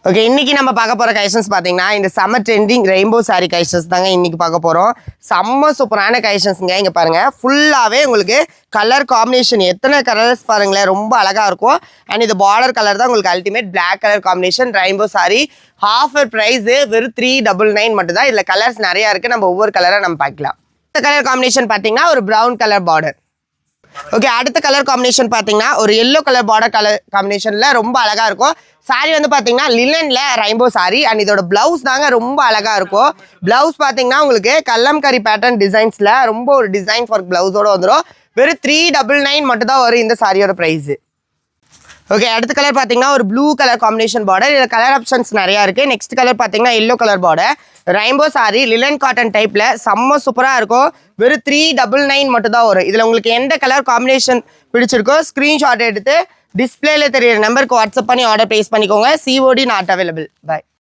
Okay, இன்னைக்கு நம்ம பார்க்க போகிற கலெக்ஷன்ஸ் பார்த்தீங்கன்னா இந்த summer trending rainbow sorry collections தாங்க இன்னைக்கு பார்க்க போகிறோம். செம்ம சூப்பரான கலெக்ஷன்ஸுங்க. இங்கே பாருங்கள், ஃபுல்லாகவே உங்களுக்கு கலர் காம்பினேஷன் எத்தனை கலர்ஸ் பாருங்களேன், ரொம்ப அழகாக இருக்கும். அண்ட் இது பார்டர் கலர் தான் உங்களுக்கு ultimate black colour combination rainbow sari. Offer price வெறும் 399 மட்டும் தான். இதில் கலர்ஸ் நிறையா இருக்குது, நம்ம ஒவ்வொரு கலராக நம்ம பார்க்கலாம். இந்த கலர் காம்பினேஷன் பார்த்தீங்கன்னா ஒரு ப்ரௌன் கலர் பார்டர். ஓகே, அடுத்த கலர் காம்பினேஷன் பார்த்தீங்கன்னா ஒரு எல்லோ கலர் பார்டர் கலர் காம்பினேஷனில் ரொம்ப அழகாக இருக்கும். சாரி வந்து பார்த்தீங்கன்னா லினனில் ரெயின்போ சாரி. அண்ட் இதோட ப்ளவுஸ் தாங்க ரொம்ப அழகாக இருக்கும். ப்ளவுஸ் பார்த்தீங்கன்னா உங்களுக்கு கல்லம்கரி பேட்டர்ன் டிசைன்ஸில் ரொம்ப ஒரு டிசைன் ஒர்க் ப்ளவுஸோடு வந்துடும். வெறும் 399 மட்டும் தான் வரும் இந்த சாரியோட ப்ரைஸு. ஓகே, அடுத்த கலர் பார்த்தீங்கன்னா ஒரு ப்ளூ கலர் காம்பினேஷன் பார்டர். இதில் கலர் ஆப்ஷன்ஸ் நிறையா இருக்குது. நெக்ஸ்ட் கலர் பார்த்தீங்கன்னா yellow colour border. Rainbow sorry linen cotton டைப்பில் செம்ம சூப்பராக இருக்கும். வெறும் 399 மட்டும் தான் வரும். இதில் உங்களுக்கு எந்த கலர் காம்பினேஷன் பிடிச்சிருக்கோ ஸ்க்ரீன்ஷாட் எடுத்து டிஸ்பிளேல தெரியுற நம்பருக்கு வாட்ஸ்அப் பண்ணி ஆர்டர் ப்ளேஸ் பண்ணிக்கோங்க. COD not available. பை.